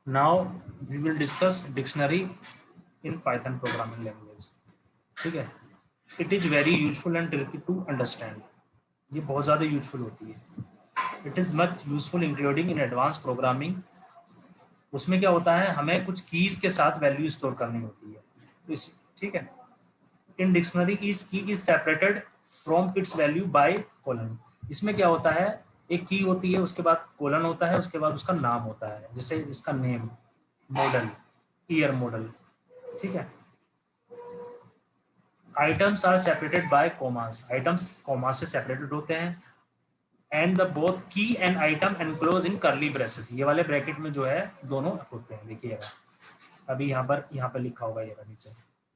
Now we will discuss dictionary in Python programming language. ठीक है, it is very useful and tricky to understand. ये बहुत ज़्यादा useful होती है। It is much useful including in advance programming. उसमें क्या होता है, हमें कुछ कीज के साथ वैल्यू स्टोर करनी होती है। तो इस ठीक है, इन डिक्शनरी ईच की is separated from its value by colon. इसमें क्या होता है, एक की होती है, उसके बाद कोलन होता है, उसके बाद उसका नाम होता है, जैसे इसका नेम, मॉडल, ईयर मॉडल। ठीक है, items are separated by commas. Items comma से सेपरेटेड होते हैं। And the both key and item enclose in curly braces. ये वाले ब्रैकेट में जो है दोनों होते हैं। देखिएगा अभी यहाँ पर लिखा होगा, ये नीचे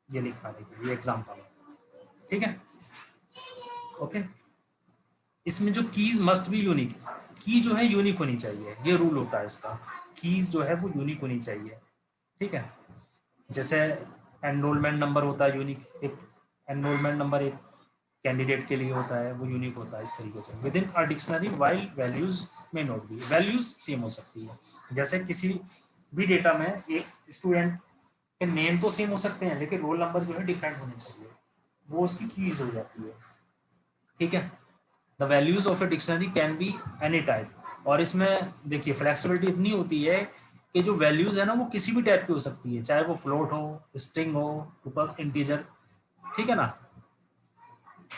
ये लिखा है, देखिए ये एग्जाम्पल है। ठीक है, ओके। इसमें जो कीज मस्ट बी यूनिक, की जो है यूनिक होनी चाहिए, ये रूल होता है इसका। कीज जो है वो यूनिक होनी चाहिए। ठीक है, जैसे एनरोलमेंट नंबर होता है यूनिक, एक एनरोलमेंट नंबर एक कैंडिडेट के लिए होता है, वो यूनिक होता है। इस तरीके से with in a dictionary while values में नोट बी, वैल्यूज सेम हो सकती है। जैसे किसी भी डेटा में एक स्टूडेंट के नेम तो सेम हो सकते हैं, लेकिन रोल नंबर जो है डिफरेंट होने चाहिए, वो उसकी कीज हो जाती है। ठीक है, the values of a dictionary can be any type. और इसमें देखिए फ्लेक्सिबिलिटी इतनी होती है कि जो वैल्यूज है ना वो किसी भी टाइप की हो सकती है, चाहे वो फ्लोट हो, स्ट्रिंग हो, ट्यूपल्स, इंटीजर। ठीक है ना,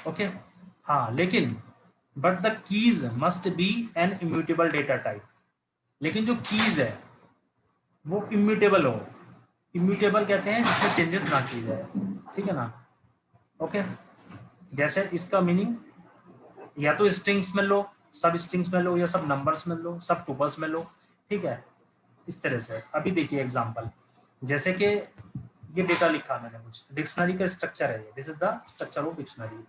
ओके। हाँ, लेकिन but the keys must be an immutable data type. लेकिन जो कीज है वो इम्यूटेबल हो। इम्यूटेबल कहते हैं जिसमें चेंजेस ना की जाए। ठीक है ना, ओके। जैसे इसका मीनिंग या तो स्ट्रिंग्स में लो, सब स्ट्रिंग्स में लो, या सब नंबर्स में लो, सब ट्यूपल्स में लो। ठीक है, इस तरह से। अभी देखिए एग्जांपल, जैसे कि ये डेटा लिखा मैंने, कुछ डिक्शनरी का स्ट्रक्चर है, ये this is the structure of dictionary.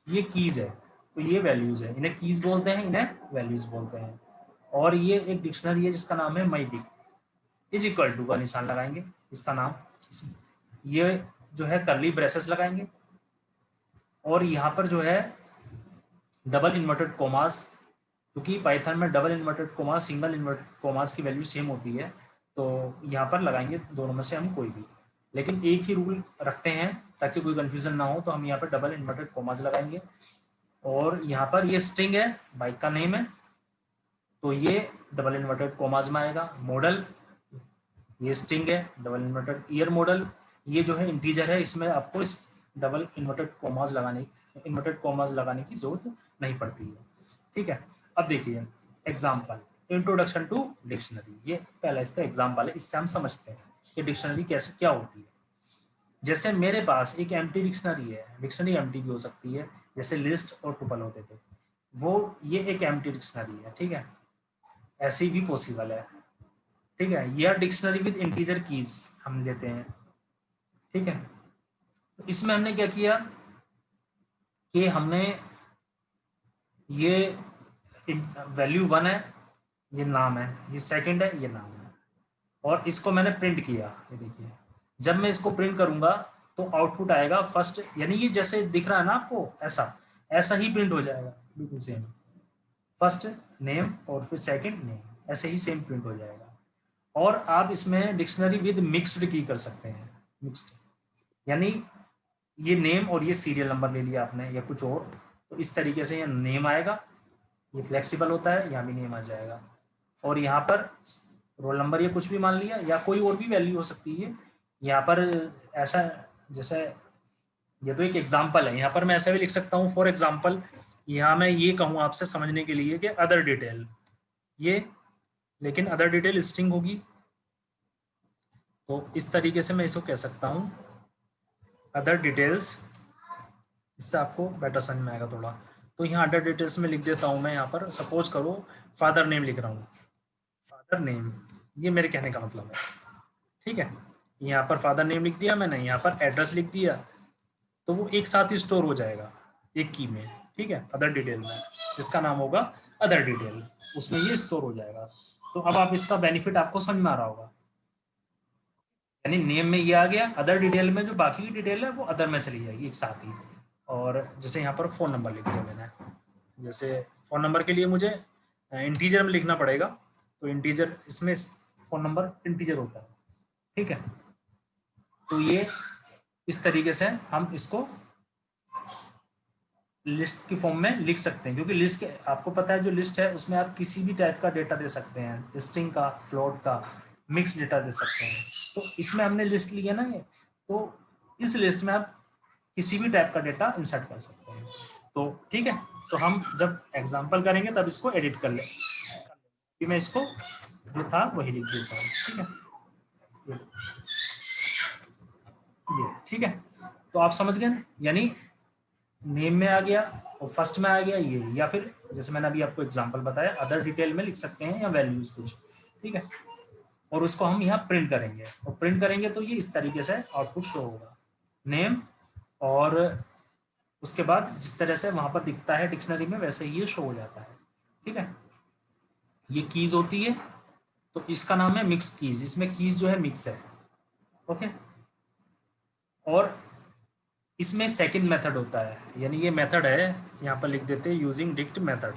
ये कीज है, तो ये वैल्यूज है, इन्हें कीज बोलते हैं, इन्हें वैल्यूज बोलते हैं। और ये एक डिक्शनरी है जिसका नाम है माईडिक। इज इक्वल टू का निशान लगाएंगे, इसका नाम, ये जो है करली ब्रेसेस लगाएंगे, और यहाँ पर जो है डबल इन्वर्टेड कोमास, क्योंकि पाइथन में double inverted commas, single inverted commas की वैल्यू सेम होती है, तो यहाँ पर लगाएंगे दोनों में से हम कोई भी। लेकिन एक ही रूल रखते हैं ताकि कोई कंफ्यूजन ना हो, तो हम यहाँ पर डबल इन्वर्टेड कोमास लगाएंगे। और यहाँ पर ये स्ट्रिंग है, बाइक का नेम है, तो ये डबल इन्वर्टेड कोमास में आएगा। मॉडल, ये स्ट्रिंग है, डबल इन्वर्टेड। ईयर मॉडल, ये जो है इंटीजर है, इसमें आपको इस डबल इन्वर्टेड कोमास लगाने की जरूरत नहीं पड़ती है। ठीक है, अब देखिए एग्जाम्पल, इंट्रोडक्शन टू डिक्शनरी। ये पहला इसका एग्जाम्पल है, इससे हम समझते हैं कि डिक्शनरी कैसे क्या होती है। जैसे मेरे पास एक एम्प्टी डिक्शनरी है, डिक्शनरी एम्प्टी भी हो सकती है, जैसे लिस्ट और टुपल होते थे, वो ये एक एम्प्टी डिक्शनरी है। ठीक है, ऐसी भी पॉसिबल है। ठीक है, यह डिक्शनरी विद इंटीजर कीज हम लेते हैं। ठीक है, तो इसमें हमने क्या किया कि हमने ये वैल्यू 1 है, ये नाम है, ये सेकंड है, ये नाम है, और इसको मैंने प्रिंट किया। ये देखिए, जब मैं इसको प्रिंट करूंगा तो आउटपुट आएगा फर्स्ट, यानी ये जैसे दिख रहा है ना आपको, ऐसा ऐसा ही प्रिंट हो जाएगा, बिल्कुल सेम। फर्स्ट नेम और फिर सेकंड नेम, ऐसे ही सेम प्रिंट हो जाएगा। और आप इसमें डिक्शनरी विद मिक्स्ड की कर सकते हैं। मिक्स्ड यानी ये नेम और ये सीरियल नंबर ले लिया आपने या कुछ और, तो इस तरीके से ये नेम आएगा, ये फ्लेक्सिबल होता है, यहाँ भी नेम आ जाएगा। और यहाँ पर रोल नंबर ये कुछ भी मान लिया, या कोई और भी वैल्यू हो सकती है यहाँ पर। ऐसा जैसे ये तो एक एग्जाम्पल है, यहाँ पर मैं ऐसा भी लिख सकता हूँ, फॉर एग्जाम्पल यहाँ मैं ये कहूँ आपसे समझने के लिए कि अदर डिटेल, ये, लेकिन अदर डिटेल स्ट्रिंग होगी, तो इस तरीके से मैं इसको कह सकता हूँ अदर डिटेल्स। इससे आपको बेटर समझ में आएगा थोड़ा। तो यहाँ अदर डिटेल्स में लिख देता हूँ मैं, यहाँ पर सपोज करो फादर नेम लिख रहा हूँ, फादर नेम, ये मेरे कहने का मतलब है। ठीक है, यहाँ पर फादर नेम लिख दिया मैंने, यहाँ पर एड्रेस लिख दिया, तो वो एक साथ ही स्टोर हो जाएगा एक की में। ठीक है, अदर डिटेल में, जिसका नाम होगा अदर डिटेल, उसमें ये स्टोर हो जाएगा। तो अब आप इसका बेनिफिट आपको समझ में आ रहा होगा, यानी नेम में ये आ गया, अदर डिटेल में जो बाकी की डिटेल है वो अदर में चली जाएगी एक साथ ही। और जैसे यहाँ पर फ़ोन नंबर लिख दिया मैंने, जैसे फ़ोन नंबर के लिए मुझे इंटीजर में लिखना पड़ेगा, तो इंटीजर इसमें फोन नंबर इंटीजर होता है, ठीक है। तो ये इस तरीके से हम इसको लिस्ट की फॉर्म में लिख सकते हैं, क्योंकि लिस्ट के आपको पता है जो लिस्ट है उसमें आप किसी भी टाइप का डेटा दे सकते हैं, स्ट्रिंग का, फ्लोट का, मिक्स डेटा दे सकते हैं। तो इसमें हमने लिस्ट लिया ना ये, तो इस लिस्ट में आप किसी भी टाइप का डेटा इंसर्ट कर सकते हैं। तो ठीक है, तो हम जब एग्जांपल करेंगे तब इसको एडिट कर लें। मैं इसको जो था वही लिख देता हूँ, ठीक है, ये ठीक है। तो आप समझ गए ना, यानी नेम में आ गया और फर्स्ट में आ गया ये, या फिर जैसे मैंने अभी आपको एग्जांपल बताया अदर डिटेल में लिख सकते हैं या वैल्यूज कुछ, ठीक है। और उसको हम यहाँ प्रिंट करेंगे, और प्रिंट करेंगे तो ये इस तरीके से आउटपुट शो होगा, नेम, और उसके बाद जिस तरह से वहां पर दिखता है डिक्शनरी में वैसे ही ये शो हो जाता है, ठीक है। ये कीज होती है, तो इसका नाम है मिक्स कीज, इसमें कीज जो है मिक्स है, ओके। और इसमें सेकंड मेथड होता है, यानी ये मेथड है, यहाँ पर लिख देते हैं यूजिंग डिक्ट मेथड।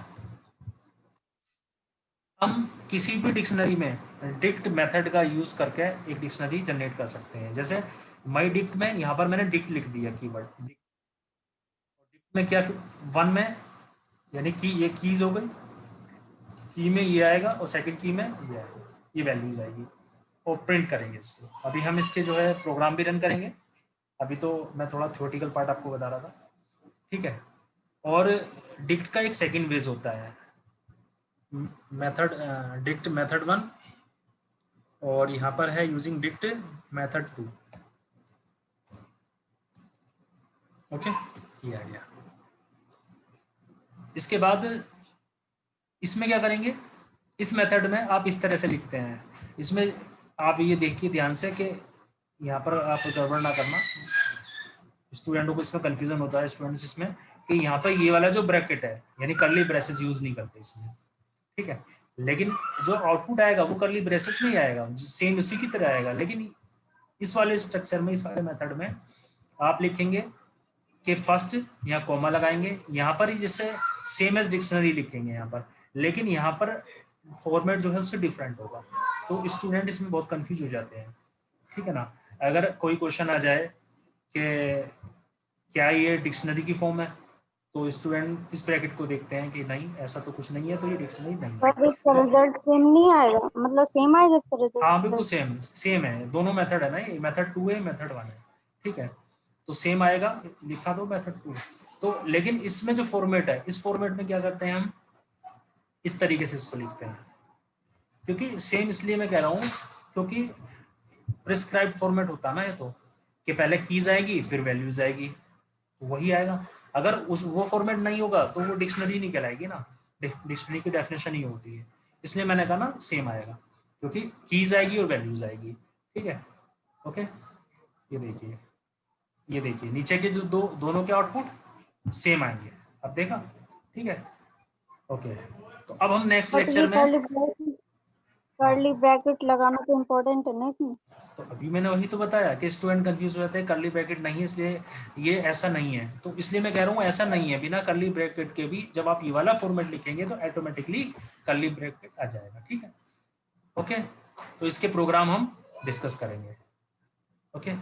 हम किसी भी डिक्शनरी में डिक्ट मेथड का यूज करके एक डिक्शनरी जनरेट कर सकते हैं। जैसे माई डिक्ट में यहाँ पर मैंने डिक्ट लिख दिया कीवर्ड, डिक्ट में क्या, वन में यानी की ये कीज हो गई, की में ये आएगा और सेकंड की में ये आएगा, ये वैल्यूज आएगी, और प्रिंट करेंगे इसको। अभी हम इसके जो है प्रोग्राम भी रन करेंगे, अभी तो मैं थोड़ा थ्योरेटिकल पार्ट आपको बता रहा था, ठीक है। और डिक्ट का एक सेकंड वेज होता है, मेथड डिक्ट मेथड 1, और यहाँ पर है यूजिंग डिक्ट मेथड 2, ओके, ये आ गया। इसके बाद इसमें क्या करेंगे, इस मेथड में आप इस तरह से लिखते हैं, इसमें आप ये देखिए ध्यान से कि यहाँ पर आप गड़बड़ ना करना, स्टूडेंटों को इसमें कंफ्यूजन होता है, स्टूडेंट्स इसमें, कि यहाँ पर ये वाला जो ब्रैकेट है यानी कर्ली ब्रेसेस यूज नहीं करते इसमें, ठीक है। लेकिन जो आउटपुट आएगा वो कर्ली ब्रेसेस में ही आएगा, सेम उसी की तरह आएगा, लेकिन इस वाले स्ट्रक्चर में, इस वाले मेथड में आप लिखेंगे कि फर्स्ट यहाँ कॉमा लगाएंगे, यहाँ पर ही जैसे सेम एज डिक्शनरी लिखेंगे यहाँ पर, लेकिन यहाँ पर फॉर्मेट जो है उससे डिफरेंट होगा, तो स्टूडेंट इसमें बहुत कंफ्यूज हो जाते हैं, ठीक है ना। अगर कोई क्वेश्चन आ जाए कि क्या ये डिक्शनरी की फॉर्म है, तो स्टूडेंट इस ब्रैकेट को देखते हैं कि नहीं ऐसा तो कुछ नहीं है, तो ये डिक्शनरी नहीं है। पर इसका रिजल्ट सेम नहीं आएगा, मतलब सेम आएगा इसका रिजल्ट? हाँ बिल्कुल सेम है, दोनों मेथड है ना, ये मेथड 2 है, मेथड 1 है, ठीक है, तो सेम आएगा, लिखा दो मेथड 2। तो लेकिन इसमें जो फॉर्मेट है, इस फॉर्मेट में क्या करते हैं हम, इस तरीके से इसको लिखते हैं, क्योंकि सेम इसलिए मैं कह रहा हूँ क्योंकि प्रिस्क्राइब फॉर्मेट होता है ना ये, तो कि पहले कीज आएगी फिर वैल्यूज आएगी, वही आएगा। अगर उस वो फॉर्मेट नहीं होगा तो वो डिक्शनरी नहीं कहलाएगी ना, डिक्शनरी की डेफिनेशन ही होती है, इसलिए मैंने कहा ना सेम आएगा, क्योंकि कीज आएगी और वैल्यूज आएगी, ठीक है, ओके। ये देखिए नीचे के जो दोनों के आउटपुट सेम आएंगे, अब देखा, ठीक है, ओके। तो अब हम नेक्स्ट लेक्चर में, कर्ली ब्रैकेट लगाना तो इम्पोर्टेंट है ना इसमें। तो अभी मैंने वही तो बताया कि स्टूडेंट कंफ्यूज हो जाते हैं, कर्ली ब्रैकेट नहीं है इसलिए ये ऐसा नहीं है, तो इसलिए मैं कह रहा हूँ ऐसा नहीं है, बिना कर्ली ब्रैकेट के भी जब आप ये वाला फॉर्मेट लिखेंगे तो ऑटोमेटिकली कर्ली ब्रैकेट आ जाएगा, ठीक है, ओके। तो इसके प्रोग्राम हम डिस्कस करेंगे, ओके।